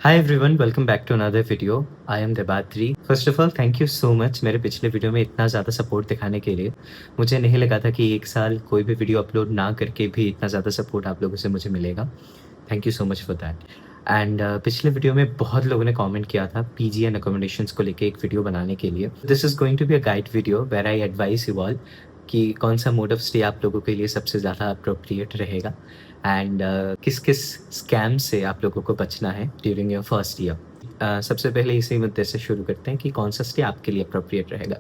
Hi everyone, welcome back to another video. I am Debatri. First of all thank you so much मेरे पिछले video में इतना ज़्यादा support दिखाने के लिए। मुझे नहीं लगा था कि एक साल कोई भी वीडियो अपलोड ना करके भी इतना ज़्यादा सपोर्ट आप लोगों से मुझे मिलेगा। Thank you so much for that. And पिछले वीडियो में बहुत लोगों ने कमेंट किया था पीजी एंड अकोमोडेशंस को लेके एक वीडियो बनाने के लिए। This is going to be a guide video where I advise you all कि कौन सा मोड ऑफ स्टे आप लोगों के लिए सबसे ज़्यादा अप्रोप्रिएट रहेगा एंड किस किस स्कैम से आप लोगों को बचना है ड्यूरिंग योर फर्स्ट ईयर। सबसे पहले इसी मुद्दे से शुरू करते हैं कि कौन सा स्टे आपके लिए अप्रोप्रिएट रहेगा।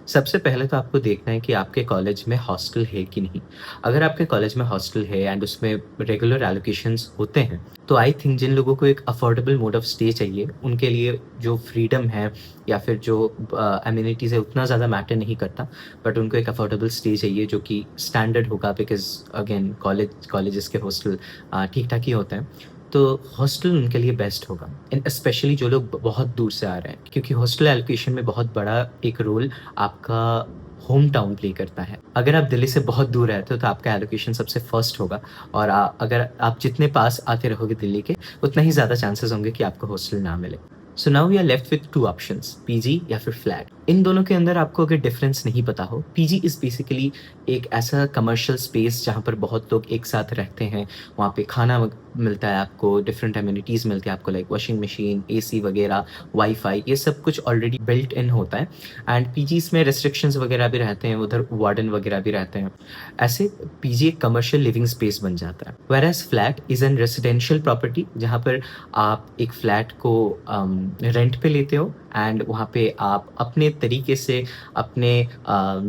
सबसे पहले तो आपको देखना है कि आपके कॉलेज में हॉस्टल है कि नहीं। अगर आपके कॉलेज में हॉस्टल है एंड उसमें रेगुलर एलोकेशंस होते हैं, तो आई थिंक जिन लोगों को एक अफोर्डेबल मोड ऑफ स्टे चाहिए, उनके लिए जो फ्रीडम है या फिर जो अम्यूनिटीज़ है उतना ज़्यादा मैटर नहीं करता, बट उनको एक अफोर्डेबल स्टे चाहिए जो कि स्टैंडर्ड होगा, बिकॉज अगेन कॉलेजेस के हॉस्टल ठीक ठाक ही होते हैं। तो हॉस्टल उनके लिए बेस्ट होगा, एंड स्पेशली जो लोग बहुत दूर से आ रहे हैं, क्योंकि हॉस्टल एलोकेशन में बहुत बड़ा एक रोल आपका होम टाउन प्ले करता है। अगर आप दिल्ली से बहुत दूर रहते हो तो आपका एलोकेशन सबसे फर्स्ट होगा, और अगर आप जितने पास आते रहोगे दिल्ली के, उतना ही ज़्यादा चांसेस होंगे कि आपको हॉस्टल ना मिले। So now we are left with two options, PG या फिर फ्लैट। इन दोनों के अंदर आपको अगर डिफरेंस नहीं पता हो, पीजी इज़ बेसिकली एक ऐसा कमर्शियल स्पेस जहाँ पर बहुत लोग एक साथ रहते हैं। वहाँ पे खाना मिलता है आपको, डिफरेंट एम्यूनिटीज़ मिलती है आपको, लाइक वॉशिंग मशीन, एसी वगैरह, वाईफाई, ये सब कुछ ऑलरेडी बिल्ट इन होता है। एंड पीजीज़ में रेस्ट्रिक्शंस वगैरह भी रहते हैं, उधर वार्डन वगैरह भी रहते हैं। ऐसे पीजी एक कमर्शियल लिविंग स्पेस बन जाता है। Whereas flat is an residential property, जहाँ पर आप एक फ्लैट को रेंट पे लेते हो एंड वहाँ पे आप अपने तरीके से, अपने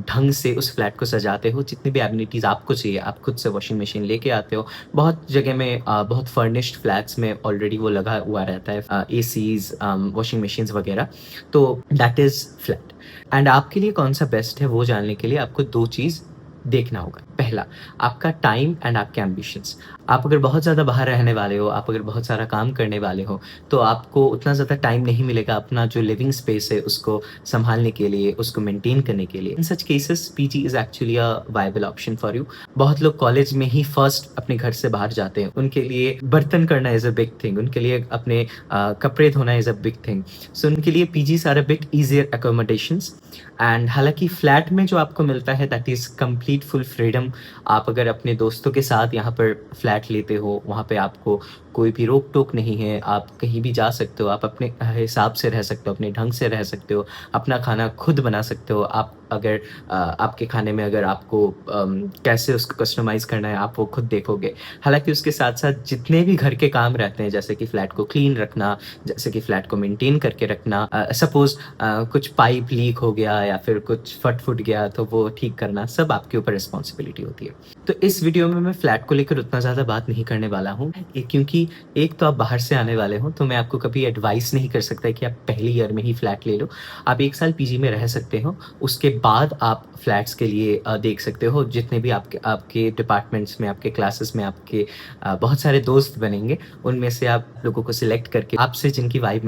ढंग से उस फ्लैट को सजाते हो। जितनी भी एमिनिटीज़ आपको चाहिए, आप खुद से वॉशिंग मशीन लेके आते हो। बहुत जगह में बहुत फर्निश्ड फ्लैट्स में ऑलरेडी वो लगा हुआ रहता है, एसीज, वॉशिंग मशीन्स वगैरह। तो दैट इज़ फ्लैट। एंड आपके लिए कौन सा बेस्ट है वो जानने के लिए आपको दो चीज़ देखना होगा। पहला, आपका टाइम एंड आपके एम्बिशंस। आप अगर बहुत ज़्यादा बाहर रहने वाले हो, आप अगर बहुत सारा काम करने वाले हो, तो आपको उतना ज़्यादा टाइम नहीं मिलेगा अपना जो लिविंग स्पेस है उसको संभालने के लिए, उसको मेंटेन करने के लिए। In such cases PG is actually a viable option for you. बहुत लोग कॉलेज में ही फर्स्ट अपने घर से बाहर जाते हैं, उनके लिए बर्तन करना इज़ अ बिग थिंग, उनके लिए अपने कपड़े धोना is a big thing. So उनके लिए PGs are a bit easier accommodations. And हालांकि फ्लैट में जो आपको मिलता है that is complete full freedom. आप अगर अपने दोस्तों के साथ यहाँ पर फ्लैट लेते हो, वहाँ पे आपको कोई भी रोक टोक नहीं है, आप कहीं भी जा सकते हो, आप अपने हिसाब से रह सकते हो, अपने ढंग से रह सकते हो, अपना खाना खुद बना सकते हो। आप अगर आपके खाने में अगर आपको कैसे उसको कस्टमाइज़ करना है, आप वो खुद देखोगे। हालांकि उसके साथ साथ जितने भी घर के काम रहते हैं, जैसे कि फ्लैट को क्लीन रखना, जैसे कि फ्लैट को मेंटेन करके रखना, सपोज कुछ पाइप लीक हो गया या फिर कुछ फट गया तो वो ठीक करना, सब आपके ऊपर रिस्पॉन्सिबिलिटी होती है। तो इस वीडियो में मैं फ्लैट को लेकर उतना ज़्यादा बात नहीं करने वाला हूँ, क्योंकि एक तो आप बाहर से आने वाले हो, तो मैं आपको कभी एडवाइस नहीं कर सकता कि आप पहली ईयर में ही फ्लैट ले लो। आप 1 साल पीजी में रह सकते हो, उसके बाद आप फ्लैट्स के लिए देख सकते हो। जितने भी आपके आपके डिपार्टमेंट्स में, आपके क्लासेस में आपके बहुत सारे दोस्त बनेंगे, उनमें से आप लोगों को सिलेक्ट करके, आपसे जिनकी वाइब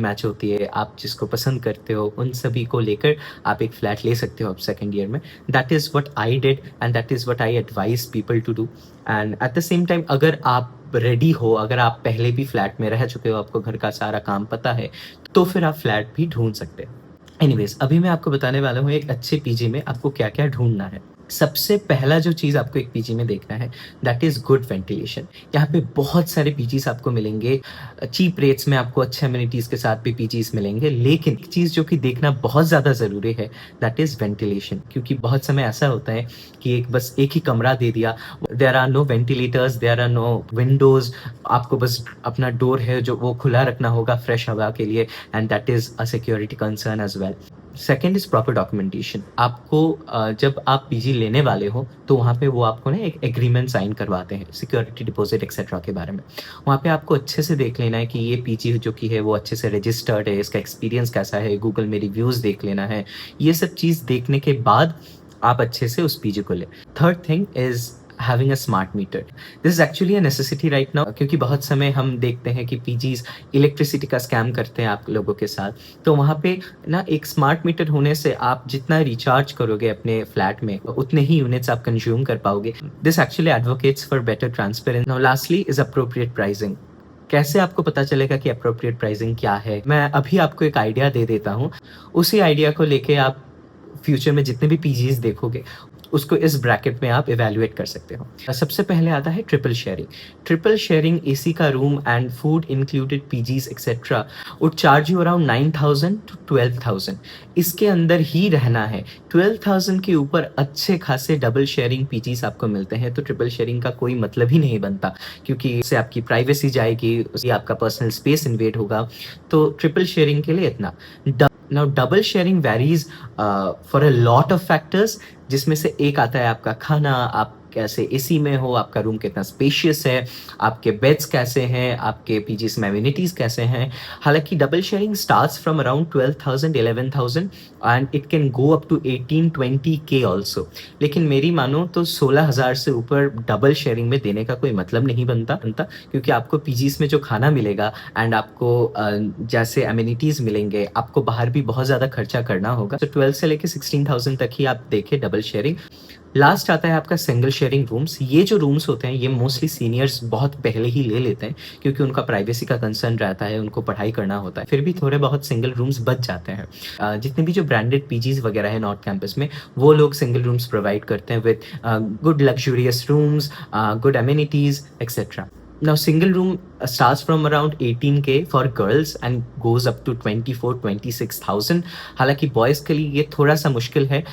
मैच होती है, आप जिसको पसंद करते हो, उन सभी को लेकर आप एक फ्लैट ले सकते हो अब सेकंड ईयर में। That is what I did and that is what I advise people to do. And at the same time, अगर आप रेडी हो, अगर आप पहले भी फ्लैट में रह चुके हो, आपको घर का सारा काम पता है, तो फिर आप फ्लैट भी ढूंढ सकते हो। एनीवेज, अभी मैं आपको बताने वाला हूँ एक अच्छे पीजी में आपको क्या क्या ढूंढना है। सबसे पहला जो चीज़ आपको एक पीजी में देखना है दैट इज़ गुड वेंटिलेशन। यहाँ पे बहुत सारे पीजीज आपको मिलेंगे, चीप रेट्स में आपको अच्छे अम्यूनिटीज़ के साथ भी पीजीज मिलेंगे। लेकिन एक चीज़ जो कि देखना बहुत ज़्यादा ज़रूरी है दैट इज़ वेंटिलेशन, क्योंकि बहुत समय ऐसा होता है कि बस एक ही कमरा दे दिया, there are no ventilators, there are no windows, आपको बस अपना डोर है जो वो खुला रखना होगा फ्रेश हवा के लिए, and that is a security concern as well. Second is proper documentation. आपको जब आप पीजी लेने वाले हो, तो वहाँ पे वो आपको ना एक एग्रीमेंट साइन करवाते हैं सिक्योरिटी डिपॉजिट एक्सेट्रा के बारे में। वहाँ पे आपको अच्छे से देख लेना है कि ये पीजी जो कि है वो अच्छे से रजिस्टर्ड है, इसका एक्सपीरियंस कैसा है, गूगल में रिव्यूज़ देख लेना है। ये सब चीज़ देखने के बाद आप अच्छे से उस पीजी को लें। Third thing is having a smart meter. This is actually a necessity right now, क्योंकि बहुत समय हम देखते हैं कि पीजीज इलेक्ट्रिसिटी का स्कैम करते हैं आप लोगों के साथ। तो वहाँ पे ना एक स्मार्ट मीटर होने से आप जितना रिचार्ज करोगे अपने फ्लैट में, उतने ही यूनिट्स आप कंज्यूम कर पाओगे। This actually advocates for better transparence. Now lastly is appropriate pricing. कैसे आपको पता चलेगा कि एप्रोप्रिएट प्राइसिंग क्या है? मैं अभी आपको एक आइडिया दे देता हूँ। उसी आइडिया को लेके आप फ्यूचर में जितने भी पीजीज़ देखोगे, उसको इस ब्रैकेट में आप इवैल्यूएट कर सकते हो। सबसे पहले आता है triple sharing. Triple sharing AC का room and food included PGs etcetera would charge you around 9,000 to 12,000। इसके अंदर ही रहना है। 12,000 के ऊपर अच्छे खासे डबल शेयरिंग पीजीज़ आपको मिलते हैं, तो ट्रिपल शेयरिंग का कोई मतलब ही नहीं बनता, क्योंकि इससे आपकी प्राइवेसी जाएगी, उससे आपका पर्सनल स्पेस इन्वेड होगा। तो ट्रिपल शेयरिंग के लिए इतना। Now double sharing varies for a lot of factors, जिसमें से एक आता है आपका खाना, आप कैसे एसी में हो, आपका रूम कितना स्पेशियस है, आपके बेड्स कैसे हैं, आपके पीजीज में एमिनिटीज़ कैसे हैं। हालांकि double sharing starts from around 12,000 11,000 and it can go up to 18-20K also. लेकिन मेरी मानो तो 16,000 से ऊपर डबल शेयरिंग में देने का कोई मतलब नहीं बनता, क्योंकि आपको पीजीज में जो खाना मिलेगा एंड आपको जैसे एमिनिटीज़ मिलेंगे, आपको बाहर भी बहुत ज़्यादा खर्चा करना होगा। तो 12 से लेके 16,000 तक ही आप देखें डबल शेयरिंग। लास्ट आता है आपका सिंगल शेयरिंग रूम्स। ये जो रूम्स होते हैं, ये मोस्टली सीनियर्स बहुत पहले ही ले लेते हैं, क्योंकि उनका प्राइवेसी का कंसर्न रहता है, उनको पढ़ाई करना होता है। फिर भी थोड़े बहुत सिंगल रूम्स बच जाते हैं। जितने भी जो ब्रांडेड पीजीज वगैरह है नॉर्थ कैंपस में, वो लोग सिंगल रूम्स प्रोवाइड करते हैं with good luxurious rooms, good amenities etcetera. Now, single room starts from around 18K for girls and goes up to 24-26,000। हालांकि बॉयज़ के लिए ये थोड़ा सा मुश्किल है।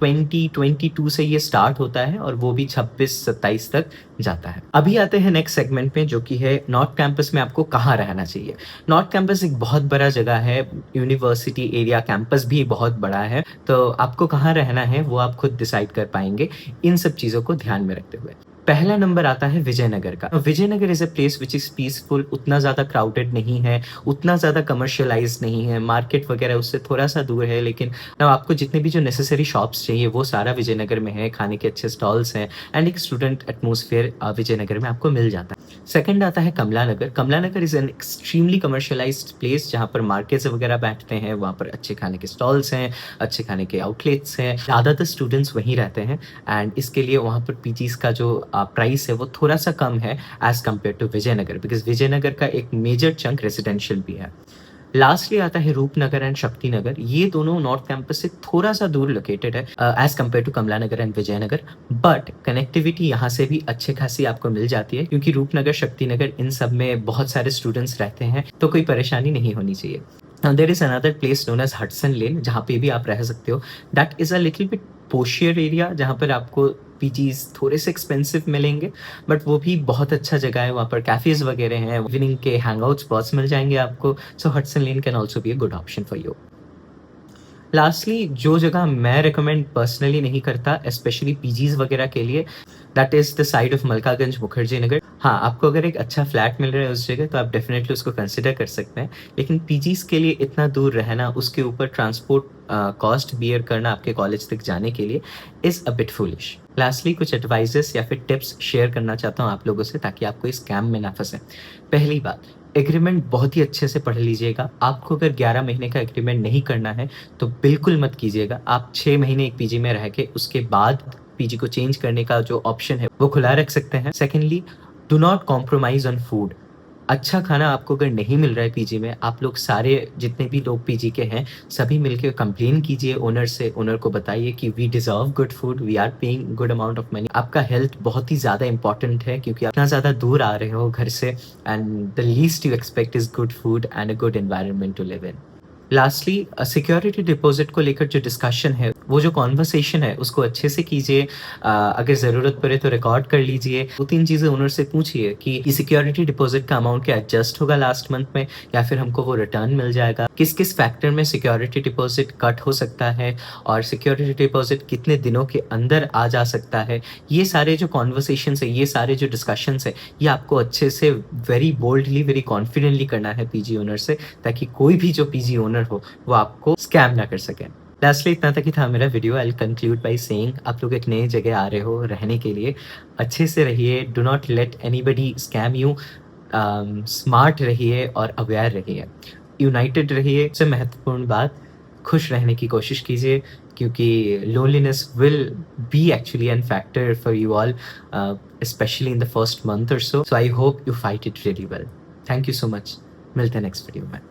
20-22 से ये स्टार्ट होता है और वो भी 26-27 तक जाता है। अभी आते हैं नेक्स्ट सेगमेंट में, जो कि है नॉर्थ कैंपस में आपको कहाँ रहना चाहिए। नॉर्थ कैंपस एक बहुत बड़ा जगह है, यूनिवर्सिटी एरिया कैंपस भी बहुत बड़ा है, तो आपको कहाँ रहना है वो आप खुद डिसाइड कर पाएंगे इन सब चीज़ों को ध्यान में रखते हुए। पहला नंबर आता है विजयनगर का। Vijayanagar is a place which is peaceful, उतना ज़्यादा क्राउडेड नहीं है, उतना ज़्यादा कमर्शियलाइज्ड नहीं है, मार्केट वगैरह उससे थोड़ा सा दूर है, लेकिन ना आपको जितने भी जो नेसेसरी शॉप्स चाहिए वो सारा विजयनगर में है, खाने के अच्छे स्टॉल्स हैं एंड एक स्टूडेंट एटमोसफियर विजयनगर में आपको मिल जाता है। सेकंड आता है Kamla Nagar. Kamla Nagar is an extremely commercialised place, जहाँ पर मार्केट्स वगैरह बैठते हैं, वहाँ पर अच्छे खाने के स्टॉल्स हैं, अच्छे खाने के आउटलेट्स हैं, ज़्यादातर स्टूडेंट्स वहीं रहते हैं एंड इसके लिए वहाँ पर पीजीज़ का जो प्राइस है वो थोड़ा सा कम है as compare to Vijayanagar, because Vijayanagar का एक मेजर चंक रेजिडेंशियल भी है। लास्टली आता है रूपनगर एंड शक्ति नगर। ये दोनों नॉर्थ कैंपस से थोड़ा सा दूर लोकेटेड है as compare to Kamla Nagar and Vijayanagar, but connectivity यहाँ से भी अच्छे खासी आपको मिल जाती है, क्योंकि रूपनगर, शक्ति नगर, इन सब में बहुत सारे स्टूडेंट्स रहते हैं, तो कोई परेशानी नहीं होनी चाहिए। There is another place known as Hudson Lane, जहाँ पे भी आप रह सकते हो। That is a little bit poshier area, जहाँ पर आपको पीजीज थोड़े से एक्सपेंसिव मिलेंगे, बट वो भी बहुत अच्छा जगह है। वहाँ पर कैफेज वगैरह हैं, इवनिंग के हैंगआउट स्पॉट्स मिल जाएंगे आपको। So Hudson Lane can also be a good option for you. Lastly जो जगह मैं रिकमेंड पर्सनली नहीं करता, स्पेशली पीजीज वगैरह के लिए, that is the side of Malkaganj, Mukherjee Nagar. हाँ, आपको अगर एक अच्छा फ्लैट मिल रहा है उस जगह, तो आप डेफिनेटली उसको कंसिडर कर सकते हैं, लेकिन पीजीज के लिए इतना दूर रहना, उसके ऊपर ट्रांसपोर्ट कॉस्ट बियर करना आपके कॉलेज तक जाने के लिए, is a bit foolish. Lastly कुछ एडवाइजेस या फिर टिप्स शेयर करना चाहता हूँ आप लोगों से, ताकि आपको इस स्कैम में ना फंसे। पहली बात, एग्रीमेंट बहुत ही अच्छे से पढ़ लीजिएगा। आपको अगर 11 महीने का एग्रीमेंट नहीं करना है तो बिल्कुल मत कीजिएगा। आप 6 महीने एक पीजी में रह के उसके बाद पीजी को चेंज करने का जो ऑप्शन है वो खुला रख सकते हैं। Secondly, do not compromise on food. अच्छा खाना आपको अगर नहीं मिल रहा है पीजी में, आप लोग सारे जितने भी लोग पीजी के हैं सभी मिलके कंप्लेन कीजिए ओनर से। ओनर को बताइए कि we deserve good food, we are paying good amount of money. आपका हेल्थ बहुत ही ज़्यादा इंपॉर्टेंट है, क्योंकि आप इतना ज़्यादा दूर आ रहे हो घर से, and the least you expect is good food and a good environment to live in. Lastly, security deposit को लेकर जो डिस्कशन है, वो जो कॉन्वर्सेशन है उसको अच्छे से कीजिए। अगर ज़रूरत पड़े तो रिकॉर्ड कर लीजिए। 2-3 चीज़ें ओनर से पूछिए कि सिक्योरिटी डिपॉजिट का अमाउंट क्या एडजस्ट होगा लास्ट मंथ में, या फिर हमको वो रिटर्न मिल जाएगा। किस किस फैक्टर में सिक्योरिटी डिपॉजिट कट हो सकता है, और सिक्योरिटी डिपॉजिट कितने दिनों के अंदर आ जा सकता है। ये सारे जो कॉन्वर्सेशंस है, ये सारे जो डिस्कशंस है, ये आपको अच्छे से वेरी बोल्डली, वेरी कॉन्फिडेंटली करना है पीजी ओनर से, ताकि कोई भी जो पीजी ओनर हो वो आपको स्कैम ना कर सके। लास्टली इतना तक ही था मेरा video. I will conclude by saying, आप लोग एक नए जगह आ रहे हो रहने के लिए, अच्छे से रहिए, do not let anybody scam you. Smart रहिए और अवेयर रहिए, यूनाइटेड रहिए। सबसे महत्वपूर्ण बात, खुश रहने की कोशिश कीजिए, क्योंकि loneliness will be actually an factor for you all, especially in the first month और so I hope you fight it really well. Thank you so much. मिलते हैं नेक्स्ट वीडियो में।